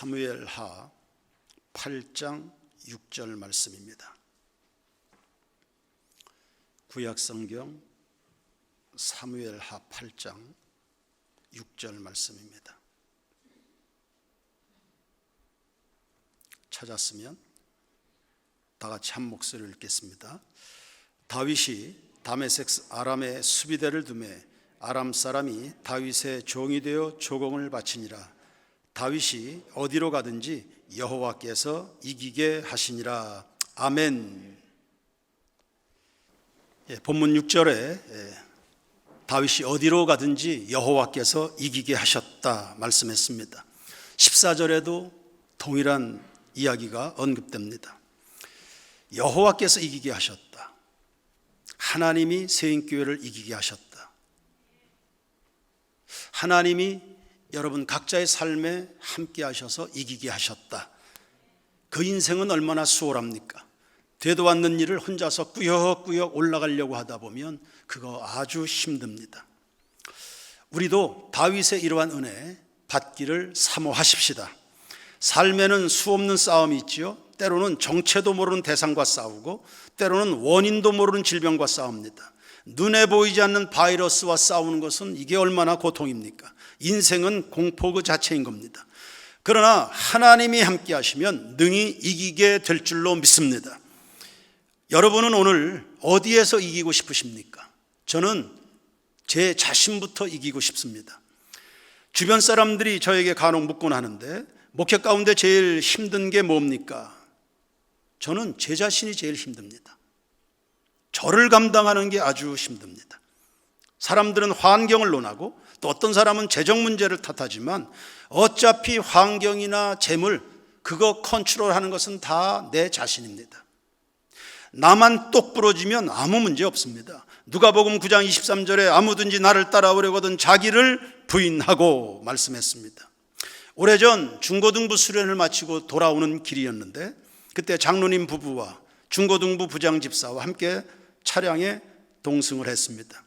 사무엘하 8장 6절 말씀입니다. 구약성경 사무엘하 8장 6절 말씀입니다. 찾았으면 다 같이 한 목소리로 읽겠습니다. 다윗이 다메섹 아람에 수비대를 두매 아람 사람이 다윗의 종이 되어 조공을 바치니라. 다윗이 어디로 가든지 여호와께서 이기게 하시니라. 아멘. 본문 6절에 다윗이 어디로 가든지 여호와께서 이기게 하셨다 말씀했습니다. 14절에도 동일한 이야기가 언급됩니다. 여호와께서 이기게 하셨다. 하나님이 새인교회를 이기게 하셨다. 하나님이 여러분 각자의 삶에 함께 하셔서 이기게 하셨다. 그 인생은 얼마나 수월합니까? 되도 않는 일을 혼자서 꾸역꾸역 올라가려고 하다 보면 그거 아주 힘듭니다. 우리도 다윗의 이러한 은혜 받기를 사모하십시다. 삶에는 수없는 싸움이 있지요. 때로는 정체도 모르는 대상과 싸우고 때로는 원인도 모르는 질병과 싸웁니다. 눈에 보이지 않는 바이러스와 싸우는 것은 이게 얼마나 고통입니까? 인생은 공포 그 자체인 겁니다. 그러나 하나님이 함께 하시면 능히 이기게 될 줄로 믿습니다. 여러분은 오늘 어디에서 이기고 싶으십니까? 저는 제 자신부터 이기고 싶습니다. 주변 사람들이 저에게 간혹 묻곤 하는데 목회 가운데 제일 힘든 게 뭡니까? 저는 제 자신이 제일 힘듭니다. 저를 감당하는 게 아주 힘듭니다. 사람들은 환경을 논하고 또 어떤 사람은 재정 문제를 탓하지만 어차피 환경이나 재물 그거 컨트롤하는 것은 다 내 자신입니다. 나만 똑 부러지면 아무 문제 없습니다. 누가복음 9장 23절에 아무든지 나를 따라오려거든 자기를 부인하고 말씀했습니다. 오래전 중고등부 수련을 마치고 돌아오는 길이었는데 그때 장로님 부부와 중고등부 부장집사와 함께 차량에 동승을 했습니다.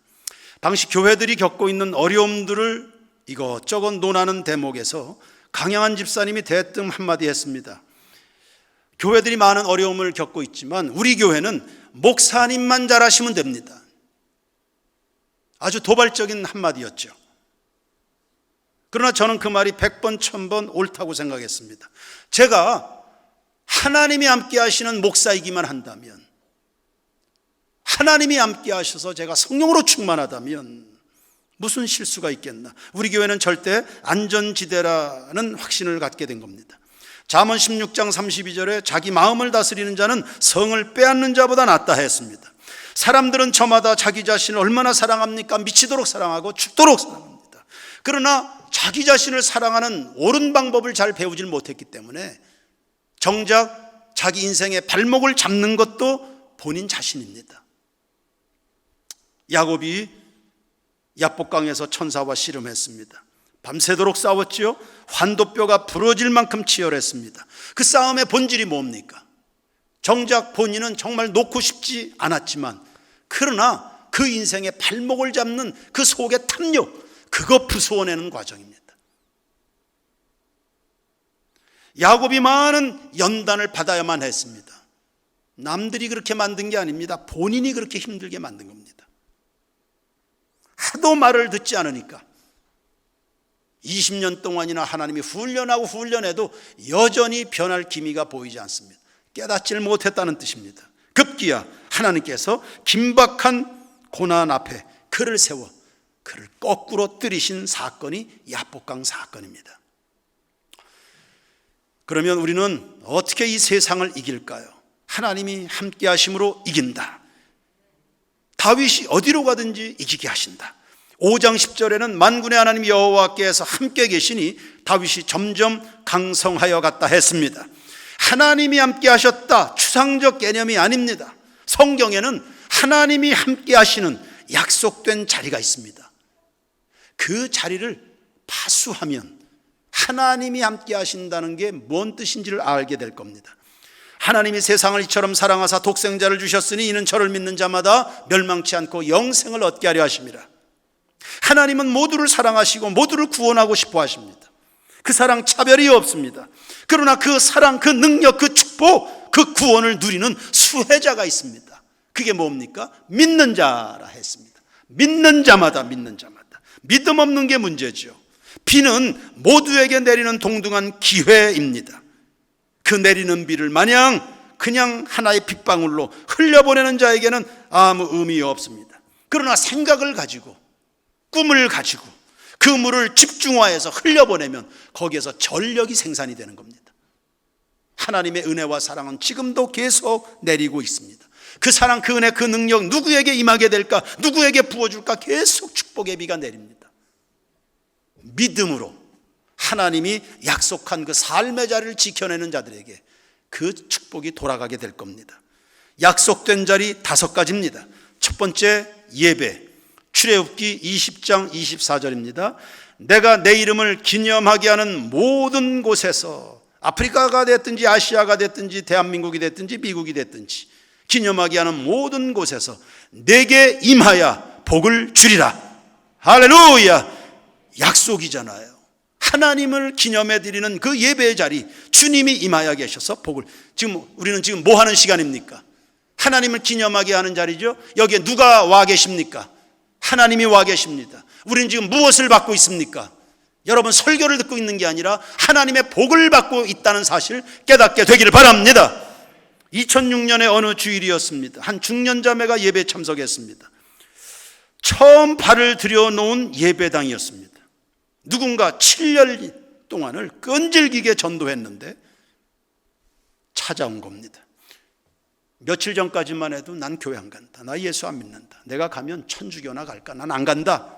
당시 교회들이 겪고 있는 어려움들을 이것저것 논하는 대목에서 강양한 집사님이 대뜸 한마디 했습니다. 교회들이 많은 어려움을 겪고 있지만 우리 교회는 목사님만 잘하시면 됩니다. 아주 도발적인 한마디였죠. 그러나 저는 그 말이 100번 1000번 옳다고 생각했습니다. 제가 하나님이 함께 하시는 목사이기만 한다면, 하나님이 함께 하셔서 제가 성령으로 충만하다면 무슨 실수가 있겠나. 우리 교회는 절대 안전지대라는 확신을 갖게 된 겁니다. 잠언 16장 32절에 자기 마음을 다스리는 자는 성을 빼앗는 자보다 낫다 했습니다. 사람들은 저마다 자기 자신을 얼마나 사랑합니까? 미치도록 사랑하고 죽도록 사랑합니다. 그러나 자기 자신을 사랑하는 옳은 방법을 잘 배우질 못했기 때문에 정작 자기 인생의 발목을 잡는 것도 본인 자신입니다. 야곱이 야복강에서 천사와 씨름했습니다. 밤새도록 싸웠지요. 환도뼈가 부러질 만큼 치열했습니다. 그 싸움의 본질이 뭡니까? 정작 본인은 정말 놓고 싶지 않았지만 그러나 그 인생의 발목을 잡는 그 속의 탐욕, 그거 부수어내는 과정입니다. 야곱이 많은 연단을 받아야만 했습니다. 남들이 그렇게 만든 게 아닙니다. 본인이 그렇게 힘들게 만든 겁니다. 하도 말을 듣지 않으니까 20년 동안이나 하나님이 훈련하고 훈련해도 여전히 변할 기미가 보이지 않습니다. 깨닫지를 못했다는 뜻입니다. 급기야 하나님께서 긴박한 고난 앞에 그를 세워 그를 거꾸로 들이신 사건이 야복강 사건입니다. 그러면 우리는 어떻게 이 세상을 이길까요? 하나님이 함께 하심으로 이긴다. 다윗이 어디로 가든지 이기게 하신다. 5장 10절에는 만군의 하나님 여호와께서 함께 계시니 다윗이 점점 강성하여 갔다 했습니다. 하나님이 함께 하셨다. 추상적 개념이 아닙니다. 성경에는 하나님이 함께 하시는 약속된 자리가 있습니다. 그 자리를 파수하면 하나님이 함께 하신다는 게 뭔 뜻인지를 알게 될 겁니다. 하나님이 세상을 이처럼 사랑하사 독생자를 주셨으니 이는 저를 믿는 자마다 멸망치 않고 영생을 얻게 하려 하심이라. 하나님은 모두를 사랑하시고 모두를 구원하고 싶어 하십니다. 그 사랑 차별이 없습니다. 그러나 그 사랑, 그 능력, 그 축복, 그 구원을 누리는 수혜자가 있습니다. 그게 뭡니까? 믿는 자라 했습니다. 믿는 자마다. 믿음 없는 게 문제죠. 비는 모두에게 내리는 동등한 기회입니다. 그 내리는 비를 마냥 그냥 하나의 빗방울로 흘려보내는 자에게는 아무 의미 없습니다. 그러나 생각을 가지고, 꿈을 가지고 그 물을 집중화해서 흘려보내면 거기에서 전력이 생산이 되는 겁니다. 하나님의 은혜와 사랑은 지금도 계속 내리고 있습니다. 그 사랑, 그 은혜, 그 능력 누구에게 임하게 될까, 누구에게 부어줄까, 계속 축복의 비가 내립니다. 믿음으로 하나님이 약속한 그 삶의 자리를 지켜내는 자들에게 그 축복이 돌아가게 될 겁니다. 약속된 자리 5가지입니다. 첫 번째, 예배. 출애굽기 20장 24절입니다. 내가 내 이름을 기념하게 하는 모든 곳에서, 아프리카가 됐든지 아시아가 됐든지 대한민국이 됐든지 미국이 됐든지, 기념하게 하는 모든 곳에서 내게 임하여 복을 주리라. 할렐루야. 약속이잖아요. 하나님을 기념해 드리는 그 예배의 자리, 주님이 임하여 계셔서 복을, 우리는 지금 뭐 하는 시간입니까? 하나님을 기념하게 하는 자리죠. 여기에 누가 와 계십니까? 하나님이 와 계십니다. 우리는 지금 무엇을 받고 있습니까? 여러분, 설교를 듣고 있는 게 아니라 하나님의 복을 받고 있다는 사실 깨닫게 되기를 바랍니다. 2006년에 어느 주일이었습니다. 한 중년자매가 예배에 참석했습니다. 처음 발을 들여놓은 예배당이었습니다. 누군가 7년 동안을 끈질기게 전도했는데 찾아온 겁니다. 며칠 전까지만 해도 난 교회 안 간다, 나 예수 안 믿는다, 내가 가면 천주교나 갈까, 난 안 간다.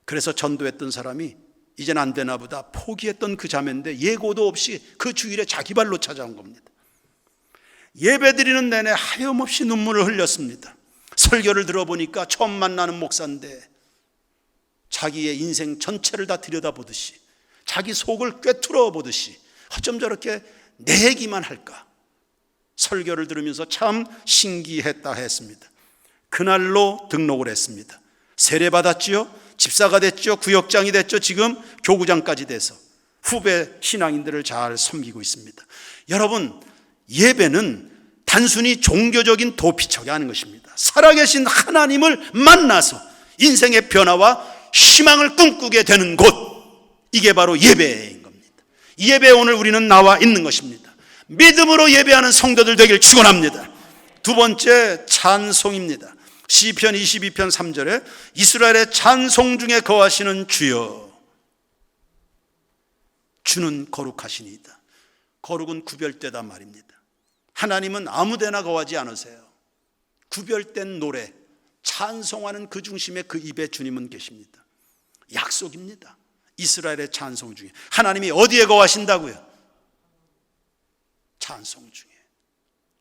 그래서 전도했던 사람이 이젠 안 되나 보다 포기했던 그 자매인데 예고도 없이 그 주일에 자기 발로 찾아온 겁니다. 예배드리는 내내 하염없이 눈물을 흘렸습니다. 설교를 들어보니까 처음 만나는 목사인데 자기의 인생 전체를 다 들여다보듯이, 자기 속을 꿰뚫어 보듯이 어쩜 저렇게 내 얘기만 할까, 설교를 들으면서 참 신기했다 했습니다. 그날로 등록을 했습니다. 세례받았지요, 집사가 됐죠, 구역장이 됐죠, 지금 교구장까지 돼서 후배 신앙인들을 잘 섬기고 있습니다. 여러분, 예배는 단순히 종교적인 도피처가 아닌 것입니다. 살아계신 하나님을 만나서 인생의 변화와 희망을 꿈꾸게 되는 곳, 이게 바로 예배인 겁니다. 이 예배에 오늘 우리는 나와 있는 것입니다. 믿음으로 예배하는 성도들 되길 축원합니다. 두 번째, 찬송입니다. 시편 22편 3절에 이스라엘의 찬송 중에 거하시는 주여, 주는 거룩하시니이다. 거룩은 구별되다 말입니다. 하나님은 아무데나 거하지 않으세요. 구별된 노래, 찬송하는 그 중심에 그 입에 주님은 계십니다. 약속입니다. 이스라엘의 찬송 중에. 하나님이 어디에 거하신다고요? 찬송 중에.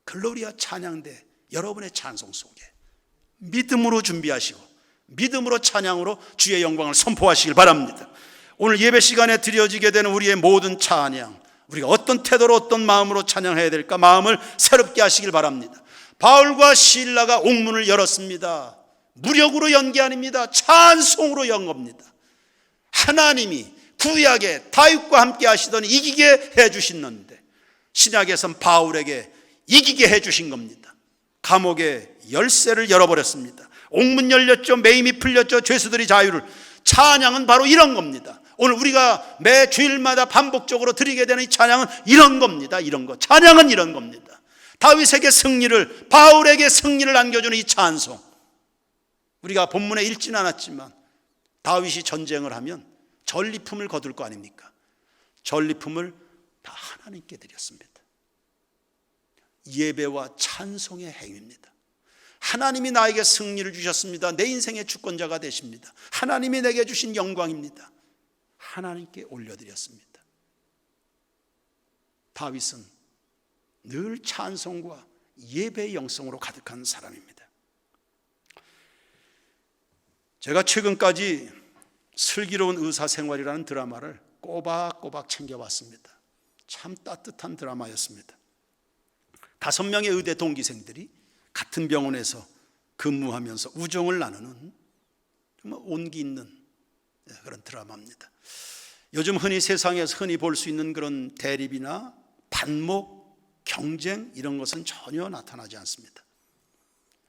글로리아 찬양대 여러분의 찬송 속에 믿음으로 준비하시고 믿음으로 찬양으로 주의 영광을 선포하시길 바랍니다. 오늘 예배 시간에 드려지게 되는 우리의 모든 찬양, 우리가 어떤 태도로 어떤 마음으로 찬양해야 될까, 마음을 새롭게 하시길 바랍니다. 바울과 실라가 옥문을 열었습니다. 무력으로 연 게 아닙니다. 찬송으로 연 겁니다. 하나님이 구약에 다윗과 함께 하시더니 이기게 해주시는데 신약에선 바울에게 이기게 해주신 겁니다. 감옥의 열쇠를 열어버렸습니다. 옥문 열렸죠. 매임이 풀렸죠. 죄수들이 자유를. 찬양은 바로 이런 겁니다. 오늘 우리가 매 주일마다 반복적으로 드리게 되는 이 찬양은 이런 겁니다. 이런 거. 찬양은 이런 겁니다. 다윗에게 승리를, 바울에게 승리를 안겨주는 이 찬송. 우리가 본문에 읽지는 않았지만 다윗이 전쟁을 하면 전리품을 거둘 거 아닙니까? 전리품을 다 하나님께 드렸습니다. 예배와 찬송의 행위입니다. 하나님이 나에게 승리를 주셨습니다. 내 인생의 주권자가 되십니다. 하나님이 내게 주신 영광입니다. 하나님께 올려드렸습니다. 다윗은 늘 찬송과 예배의 영성으로 가득한 사람입니다. 제가 최근까지 슬기로운 의사생활이라는 드라마를 꼬박꼬박 챙겨왔습니다. 참 따뜻한 드라마였습니다. 5명의 의대 동기생들이 같은 병원에서 근무하면서 우정을 나누는 정말 온기 있는 그런 드라마입니다. 요즘 세상에서 흔히 볼 수 있는 그런 대립이나 반목, 경쟁 이런 것은 전혀 나타나지 않습니다.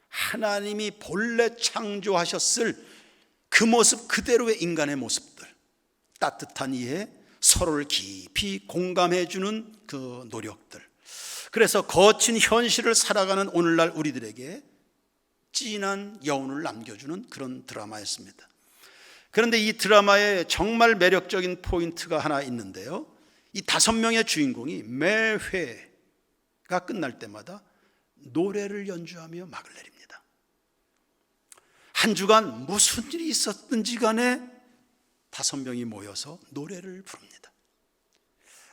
하나님이 본래 창조하셨을 그 모습 그대로의 인간의 모습들, 따뜻한 이해, 서로를 깊이 공감해 주는 그 노력들, 그래서 거친 현실을 살아가는 오늘날 우리들에게 진한 여운을 남겨주는 그런 드라마였습니다. 그런데 이 드라마에 정말 매력적인 포인트가 하나 있는데요, 이 5명의 주인공이 매 회가 끝날 때마다 노래를 연주하며 막을 내립니다. 한 주간 무슨 일이 있었든지 간에 5명이 모여서 노래를 부릅니다.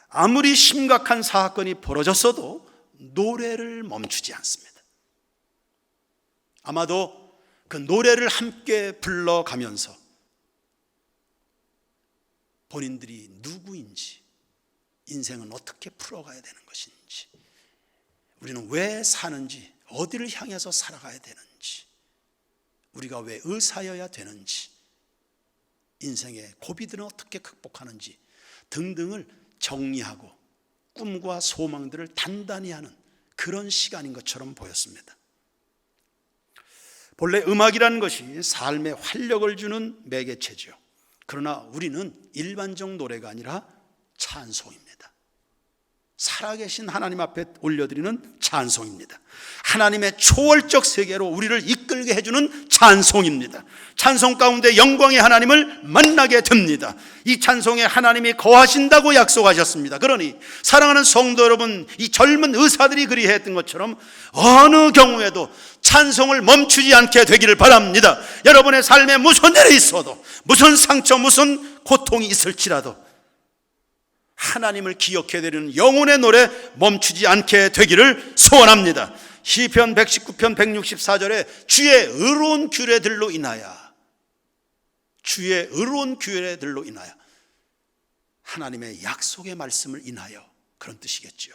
아무리 심각한 사건이 벌어졌어도 노래를 멈추지 않습니다. 아마도 그 노래를 함께 불러가면서 본인들이 누구인지, 인생은 어떻게 풀어가야 되는 것인지, 우리는 왜 사는지, 어디를 향해서 살아가야 되는지, 우리가 왜 의사여야 되는지, 인생의 고비들은 어떻게 극복하는지 등등을 정리하고 꿈과 소망들을 단단히 하는 그런 시간인 것처럼 보였습니다. 본래 음악이라는 것이 삶에 활력을 주는 매개체죠. 그러나 우리는 일반적 노래가 아니라 찬송입니다. 살아계신 하나님 앞에 올려드리는 찬송입니다. 하나님의 초월적 세계로 우리를 이끌게 해주는 찬송입니다. 찬송 가운데 영광의 하나님을 만나게 됩니다. 이 찬송에 하나님이 거하신다고 약속하셨습니다. 그러니 사랑하는 성도 여러분, 이 젊은 의사들이 그리했던 것처럼 어느 경우에도 찬송을 멈추지 않게 되기를 바랍니다. 여러분의 삶에 무슨 일이 있어도, 무슨 상처, 무슨 고통이 있을지라도 하나님을 기억해야 되는 영혼의 노래 멈추지 않게 되기를 소원합니다. 시편 119편 164절에 주의 의로운 규례들로 인하여, 주의 의로운 규례들로 인하여, 하나님의 약속의 말씀을 인하여, 그런 뜻이겠죠.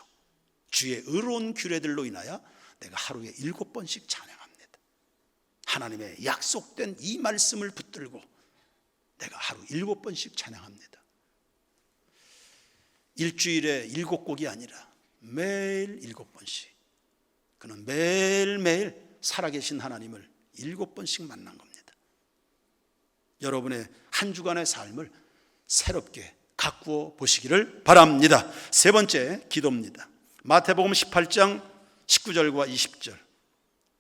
주의 의로운 규례들로 인하여 내가 하루에 7번씩 찬양합니다. 하나님의 약속된 이 말씀을 붙들고 내가 하루 7번씩 찬양합니다. 일주일에 7곡이 아니라 매일 7번씩, 그는 매일매일 살아계신 하나님을 7번씩 만난 겁니다. 여러분의 한 주간의 삶을 새롭게 가꾸어 보시기를 바랍니다. 세 번째 기도입니다. 마태복음 18장 19절과 20절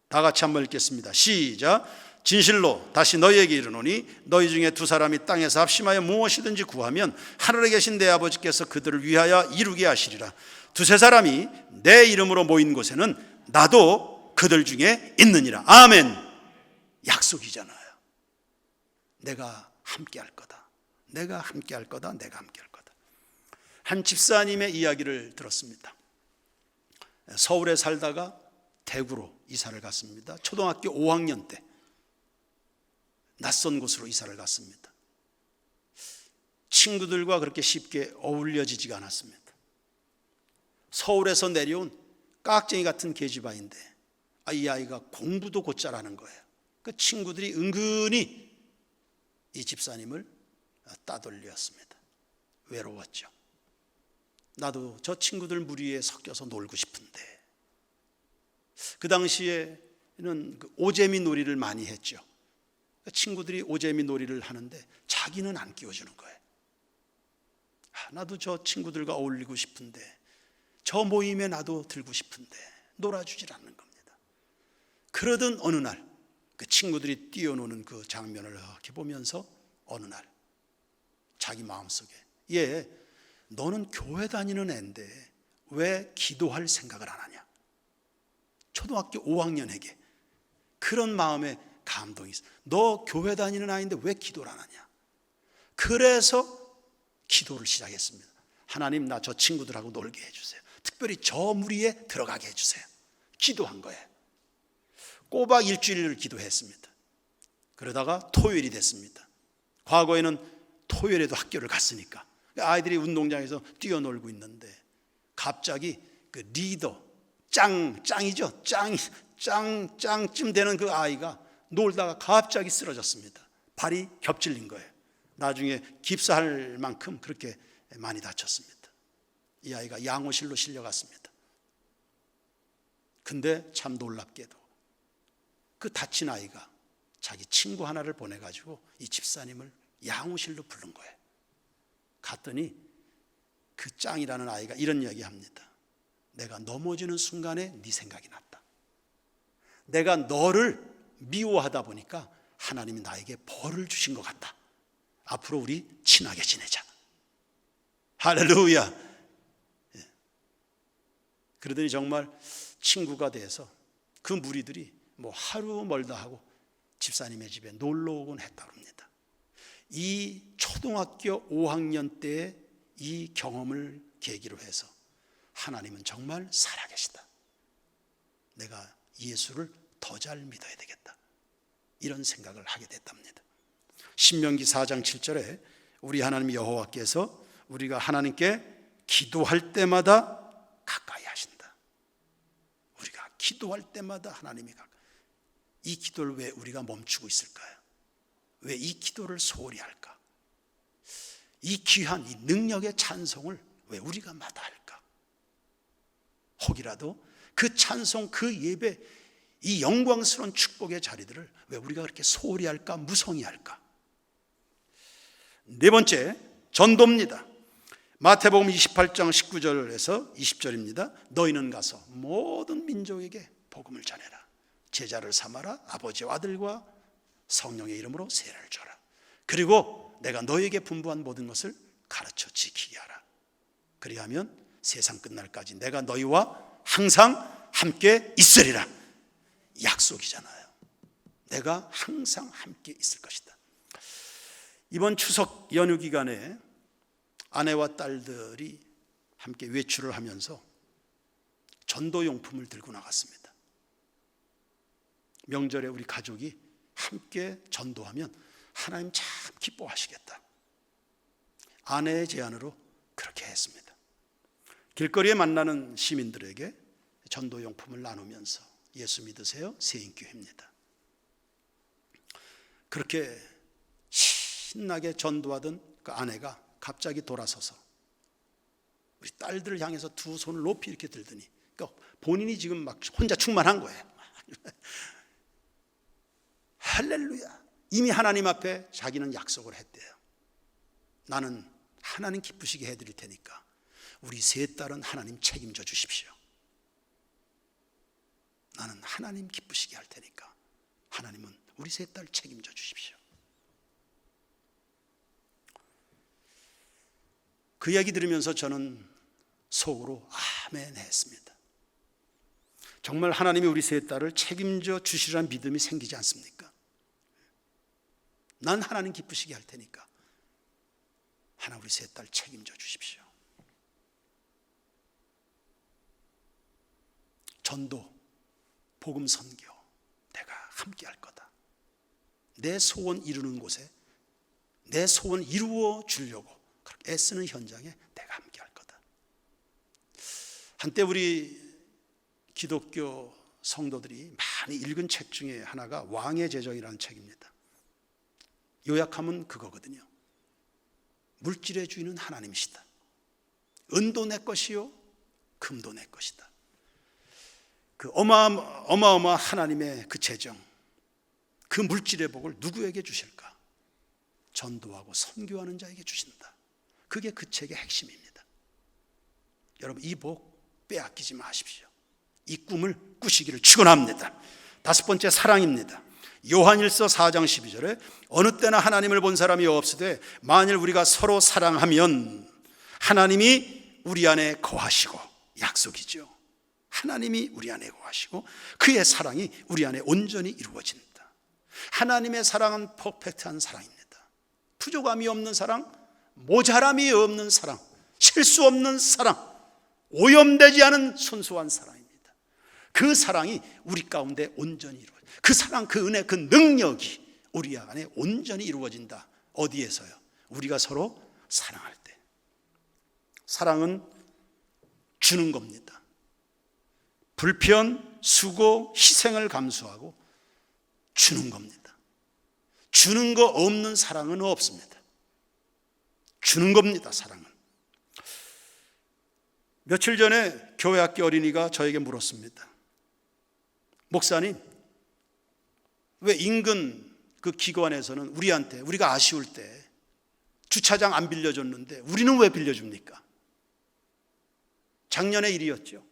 다 같이 한번 읽겠습니다. 시작. 진실로 다시 너희에게 이르노니 너희 중에 2사람이 땅에서 합심하여 무엇이든지 구하면 하늘에 계신 내 아버지께서 그들을 위하여 이루게 하시리라. 2-3사람이 내 이름으로 모인 곳에는 나도 그들 중에 있느니라. 아멘. 약속이잖아요. 내가 함께 할 거다. 내가 함께 할 거다. 내가 함께 할 거다. 한 집사님의 이야기를 들었습니다. 서울에 살다가 대구로 이사를 갔습니다. 초등학교 5학년 때 낯선 곳으로 이사를 갔습니다. 친구들과 그렇게 쉽게 어울려지지가 않았습니다. 서울에서 내려온 깍쟁이 같은 계집아이인데 이 아이가 공부도 곧 잘하는 거예요. 그 친구들이 은근히 이 집사님을 따돌렸습니다. 외로웠죠. 나도 저 친구들 무리에 섞여서 놀고 싶은데. 그 당시에는 오재미 놀이를 많이 했죠. 친구들이 오재미 놀이를 하는데 자기는 안 끼워주는 거예요. 나도 저 친구들과 어울리고 싶은데, 저 모임에 나도 들고 싶은데 놀아주질 않는 겁니다. 그러던 어느 날 그 친구들이 뛰어노는 그 장면을 이렇게 보면서 어느 날 자기 마음속에, 얘 너는 교회 다니는 애인데 왜 기도할 생각을 안 하냐. 초등학교 5학년에게 그런 마음에 감동이 있어. 너 교회 다니는 아이인데 왜 기도를 안 하냐. 그래서 기도를 시작했습니다. 하나님, 나 저 친구들하고 놀게 해주세요. 특별히 저 무리에 들어가게 해주세요. 기도한 거예요. 꼬박 일주일을 기도했습니다. 그러다가 토요일이 됐습니다. 과거에는 토요일에도 학교를 갔으니까 아이들이 운동장에서 뛰어놀고 있는데 갑자기 그 리더, 짱이죠. 짱쯤 되는 그 아이가 놀다가 갑자기 쓰러졌습니다. 발이 겹질린 거예요. 나중에 깁스할 만큼 그렇게 많이 다쳤습니다. 이 아이가 양호실로 실려갔습니다. 근데 참 놀랍게도 그 다친 아이가 자기 친구 하나를 보내가지고 이 집사님을 양호실로 부른 거예요. 갔더니 그 짱이라는 아이가 이런 이야기합니다. 내가 넘어지는 순간에 네 생각이 났다. 내가 너를 미워하다 보니까 하나님이 나에게 벌을 주신 것 같다. 앞으로 우리 친하게 지내자. 할렐루야. 그러더니 정말 친구가 돼서 그 무리들이 뭐 하루 멀다 하고 집사님의 집에 놀러 오곤 했다고 합니다. 이 초등학교 5학년 때의 이 경험을 계기로 해서 하나님은 정말 살아계시다. 내가 예수를 더 잘 믿어야 되겠다. 이런 생각을 하게 됐답니다. 신명기 4장 7절에 우리 하나님 여호와께서 우리가 하나님께 기도할 때마다 가까이 하신다. 우리가 기도할 때마다 하나님이 가까이. 이 기도를 왜 우리가 멈추고 있을까요? 왜 이 기도를 소홀히 할까? 이 귀한 이 능력의 찬송을 왜 우리가 마다할까? 혹이라도 그 찬송, 그 예배, 이 영광스러운 축복의 자리들을 왜 우리가 그렇게 소홀히 할까? 무성히 할까? 네 번째, 전도입니다. 마태복음 28장 19절에서 20절입니다. 너희는 가서 모든 민족에게 복음을 전해라. 제자를 삼아라. 아버지와 아들과 성령의 이름으로 세례를 줘라. 그리고 내가 너희에게 분부한 모든 것을 가르쳐 지키게 하라. 그리하면 세상 끝날까지 내가 너희와 항상 함께 있으리라. 약속이잖아요. 내가 항상 함께 있을 것이다. 이번 추석 연휴 기간에 아내와 딸들이 함께 외출을 하면서 전도용품을 들고 나갔습니다. 명절에 우리 가족이 함께 전도하면 하나님 참 기뻐하시겠다. 아내의 제안으로 그렇게 했습니다. 길거리에 만나는 시민들에게 전도용품을 나누면서 예수 믿으세요? 새인교회입니다. 그렇게 신나게 전도하던 그 아내가 갑자기 돌아서서 우리 딸들을 향해서 두 손을 높이 이렇게 들더니, 그러니까 본인이 지금 막 혼자 충만한 거예요. 할렐루야. 이미 하나님 앞에 자기는 약속을 했대요. 나는 하나님 기쁘시게 해드릴 테니까 우리 세 딸은 하나님 책임져 주십시오. 나는 하나님 기쁘시게 할 테니까 하나님은 우리 세 딸 책임져 주십시오. 그 이야기 들으면서 저는 속으로 아멘 했습니다. 정말 하나님이 우리 세 딸을 책임져 주시라는 믿음이 생기지 않습니까? 난 하나님 기쁘시게 할 테니까 하나 우리 세 딸 책임져 주십시오. 전도, 복음 선교 내가 함께 할 거다. 내 소원 이루는 곳에 내 소원 이루어 주려고 그렇게 애쓰는 현장에 내가 함께 할 거다. 한때 우리 기독교 성도들이 많이 읽은 책 중에 하나가 왕의 제정이라는 책입니다. 요약하면 그거거든요. 물질의 주인은 하나님이시다. 은도 내 것이요 금도 내 것이다. 그 어마어마한 하나님의 그 재정, 그 물질의 복을 누구에게 주실까? 전도하고 선교하는 자에게 주신다. 그게 그 책의 핵심입니다. 여러분, 이 복 빼앗기지 마십시오. 이 꿈을 꾸시기를 축원합니다. 다섯 번째, 사랑입니다. 요한일서 4장 12절에 어느 때나 하나님을 본 사람이 없으되 만일 우리가 서로 사랑하면 하나님이 우리 안에 거하시고, 약속이죠. 하나님이 우리 안에 거하시고 그의 사랑이 우리 안에 온전히 이루어진다. 하나님의 사랑은 퍼펙트한 사랑입니다. 부족함이 없는 사랑, 모자람이 없는 사랑, 실수 없는 사랑, 오염되지 않은 순수한 사랑입니다. 그 사랑이 우리 가운데 온전히 이루어진다. 그 사랑, 그 은혜, 그 능력이 우리 안에 온전히 이루어진다. 어디에서요? 우리가 서로 사랑할 때. 사랑은 주는 겁니다. 불편, 수고, 희생을 감수하고 주는 겁니다. 주는 거 없는 사랑은 없습니다. 주는 겁니다. 사랑은. 며칠 전에 교회 학교 어린이가 저에게 물었습니다. 목사님, 왜 인근 그 기관에서는 우리한테, 우리가 아쉬울 때 주차장 안 빌려줬는데 우리는 왜 빌려줍니까? 작년의 일이었죠.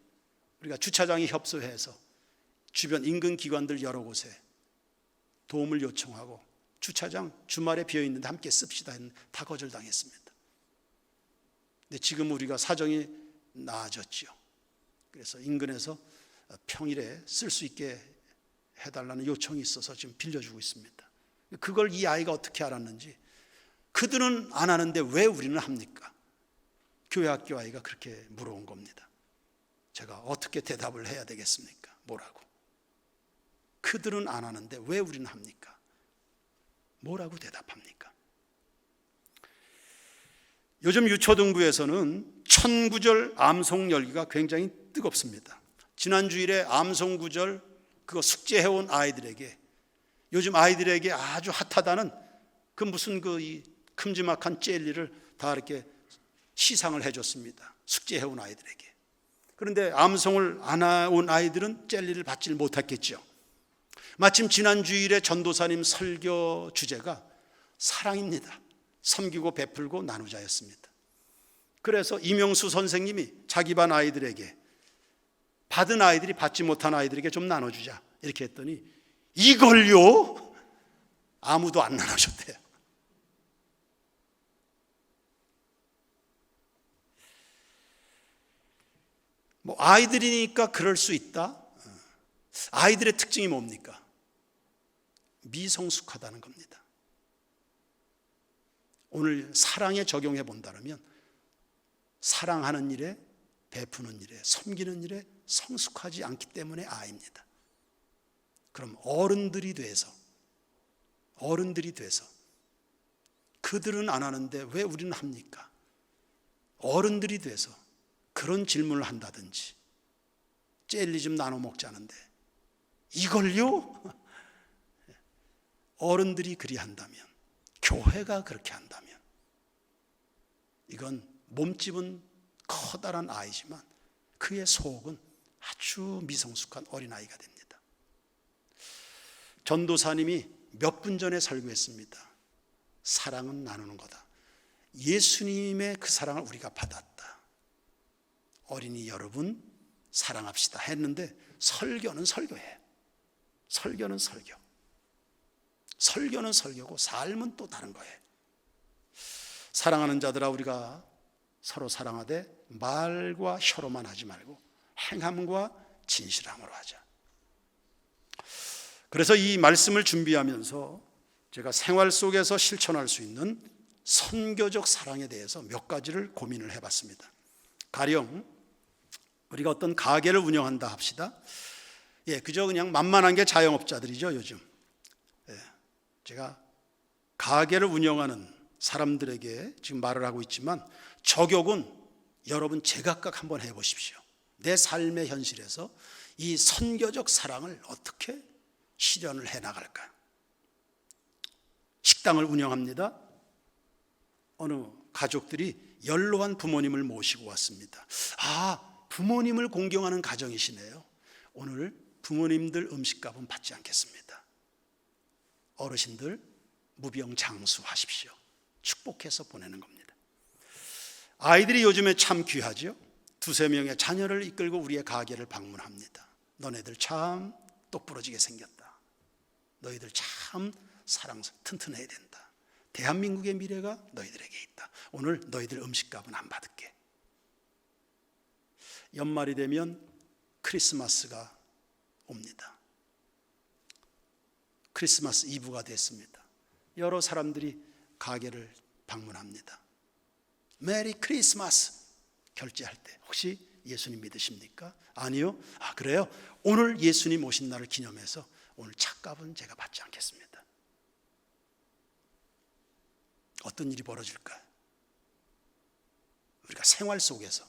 우리가 주차장에 협소해서 주변 인근 기관들 여러 곳에 도움을 요청하고 주차장 주말에 비어있는데 함께 씁시다 했는데 다 거절당했습니다. 근데 지금 우리가 사정이 나아졌죠. 그래서 인근에서 평일에 쓸 수 있게 해달라는 요청이 있어서 지금 빌려주고 있습니다. 그걸 이 아이가 어떻게 알았는지, 그들은 안 하는데 왜 우리는 합니까? 교회 학교 아이가 그렇게 물어온 겁니다. 제가 어떻게 대답을 해야 되겠습니까? 뭐라고? 그들은 안 하는데 왜 우리는 합니까? 뭐라고 대답합니까? 요즘 유초등부에서는 천구절 암송 열기가 굉장히 뜨겁습니다. 지난 주일에 암송 구절 그거 숙제해온 아이들에게, 요즘 아이들에게 아주 핫하다는 그 무슨 이 큼지막한 젤리를 다 이렇게 시상을 해줬습니다. 숙제해온 아이들에게. 그런데 암송을 안 해온 아이들은 젤리를 받지 못했겠죠. 마침 지난 주일에 전도사님 설교 주제가 사랑입니다. 섬기고 베풀고 나누자였습니다. 그래서 이명수 선생님이 자기 반 아이들에게, 받은 아이들이 받지 못한 아이들에게 좀 나눠주자 이렇게 했더니 이걸요? 아무도 안 나눠줬대요. 뭐 아이들이니까 그럴 수 있다. 아이들의 특징이 뭡니까? 미성숙하다는 겁니다. 오늘 사랑에 적용해 본다면 사랑하는 일에, 베푸는 일에, 섬기는 일에 성숙하지 않기 때문에 아이입니다. 그럼 어른들이 돼서 그들은 안 하는데 왜 우리는 합니까? 어른들이 돼서 그런 질문을 한다든지, 젤리 좀 나눠 먹자는데 이걸요? 어른들이 그리 한다면, 교회가 그렇게 한다면, 이건 몸집은 커다란 아이지만 그의 속은 아주 미성숙한 어린아이가 됩니다. 전도사님이 몇 분 전에 설교했습니다. 사랑은 나누는 거다. 예수님의 그 사랑을 우리가 받았다. 어린이 여러분 사랑합시다 했는데 설교는 설교예요. 설교는 설교. 설교는 설교고 삶은 또 다른 거예요. 사랑하는 자들아, 우리가 서로 사랑하되 말과 혀로만 하지 말고 행함과 진실함으로 하자. 그래서 이 말씀을 준비하면서 제가 생활 속에서 실천할 수 있는 선교적 사랑에 대해서 몇 가지를 고민을 해봤습니다. 가령 우리가 어떤 가게를 운영한다 합시다. 그저 그냥 만만한 게 자영업자들이죠, 요즘. 제가 가게를 운영하는 사람들에게 지금 말을 하고 있지만 적용은 여러분 제각각 한번 해보십시오. 내 삶의 현실에서 이 선교적 사랑을 어떻게 실현을 해나갈까? 식당을 운영합니다. 어느 가족들이 연로한 부모님을 모시고 왔습니다. 부모님을 공경하는 가정이시네요. 오늘 부모님들 음식값은 받지 않겠습니다. 어르신들 무병장수하십시오. 축복해서 보내는 겁니다. 아이들이 요즘에 참 귀하죠. 2-3명의 자녀를 이끌고 우리의 가게를 방문합니다. 너네들 참 똑부러지게 생겼다. 너희들 참 사랑 튼튼해야 된다. 대한민국의 미래가 너희들에게 있다. 오늘 너희들 음식값은 안 받을게. 연말이 되면 크리스마스가 옵니다. 크리스마스 이브가 됐습니다. 여러 사람들이 가게를 방문합니다. 메리 크리스마스 결제할 때 혹시 예수님 믿으십니까? 아니요? 그래요? 오늘 예수님 오신 날을 기념해서 오늘 차값은 제가 받지 않겠습니다. 어떤 일이 벌어질까요? 우리가 생활 속에서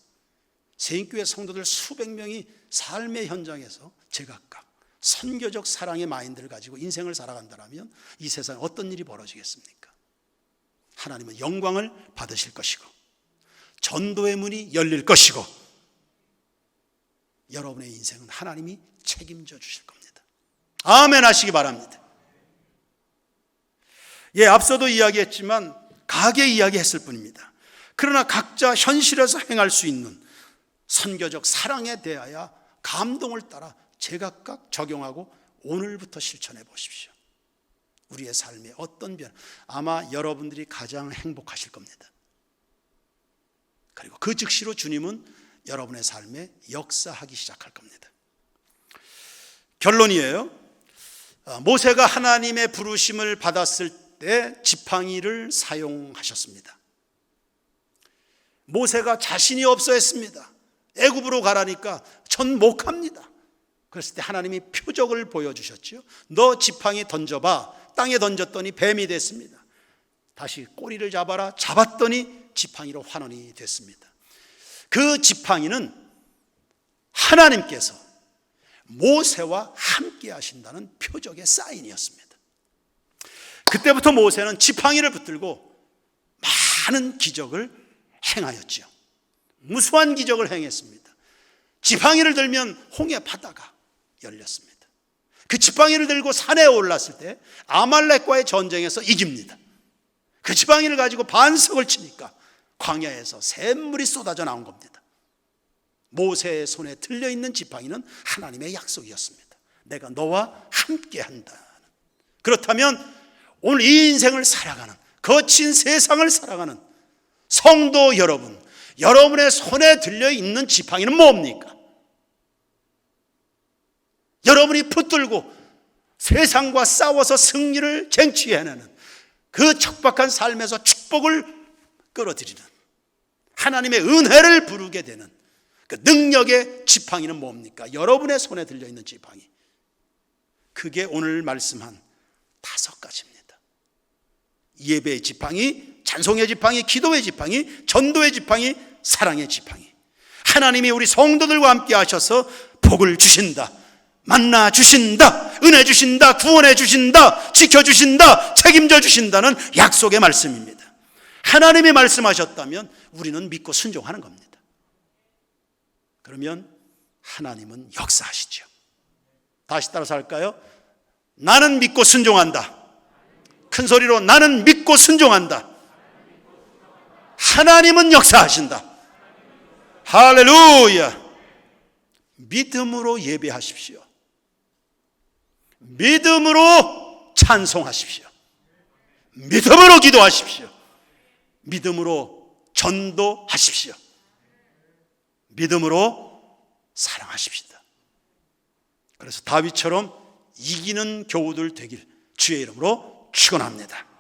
세인교회 성도들 수백 명이 삶의 현장에서 제각각 선교적 사랑의 마인드를 가지고 인생을 살아간다면 이 세상에 어떤 일이 벌어지겠습니까? 하나님은 영광을 받으실 것이고 전도의 문이 열릴 것이고 여러분의 인생은 하나님이 책임져 주실 겁니다. 아멘 하시기 바랍니다. 예, 앞서도 이야기했지만 가게 이야기했을 뿐입니다. 그러나 각자 현실에서 행할 수 있는 선교적 사랑에 대하여 감동을 따라 제각각 적용하고 오늘부터 실천해 보십시오. 우리의 삶에 어떤 변화, 아마 여러분들이 가장 행복하실 겁니다. 그리고 그 즉시로 주님은 여러분의 삶에 역사하기 시작할 겁니다. 결론이에요. 모세가 하나님의 부르심을 받았을 때 지팡이를 사용하셨습니다. 모세가 자신이 없어 했습니다. 애굽으로 가라니까 전 못 갑니다. 그랬을 때 하나님이 표적을 보여주셨죠. 너 지팡이 던져봐. 땅에 던졌더니 뱀이 됐습니다. 다시 꼬리를 잡아라. 잡았더니 지팡이로 환원이 됐습니다. 그 지팡이는 하나님께서 모세와 함께 하신다는 표적의 사인이었습니다. 그때부터 모세는 지팡이를 붙들고 많은 기적을 행하였죠. 무수한 기적을 행했습니다. 지팡이를 들면 홍해 바다가 열렸습니다. 그 지팡이를 들고 산에 올랐을 때 아말렉과의 전쟁에서 이깁니다. 그 지팡이를 가지고 반석을 치니까 광야에서 샘물이 쏟아져 나온 겁니다. 모세의 손에 들려있는 지팡이는 하나님의 약속이었습니다. 내가 너와 함께한다. 그렇다면 오늘 이 인생을 살아가는, 거친 세상을 살아가는 성도 여러분, 여러분의 손에 들려있는 지팡이는 뭡니까? 여러분이 붙들고 세상과 싸워서 승리를 쟁취해내는 그 척박한 삶에서 축복을 끌어들이는 하나님의 은혜를 부르게 되는 그 능력의 지팡이는 뭡니까? 여러분의 손에 들려있는 지팡이. 그게 오늘 말씀한 5가지입니다. 예배의 지팡이, 찬송의 지팡이, 기도의 지팡이, 전도의 지팡이, 사랑의 지팡이. 하나님이 우리 성도들과 함께 하셔서 복을 주신다, 만나 주신다, 은혜 주신다, 구원해 주신다, 지켜주신다, 책임져 주신다는 약속의 말씀입니다. 하나님이 말씀하셨다면 우리는 믿고 순종하는 겁니다. 그러면 하나님은 역사하시죠. 다시 따라서 할까요? 나는 믿고 순종한다. 큰 소리로 나는 믿고 순종한다. 하나님은 역사하신다. 할렐루야. 믿음으로 예배하십시오. 믿음으로 찬송하십시오. 믿음으로 기도하십시오. 믿음으로 전도하십시오. 믿음으로 사랑하십시다. 그래서 다윗처럼 이기는 교우들 되길 주의 이름으로 축원합니다.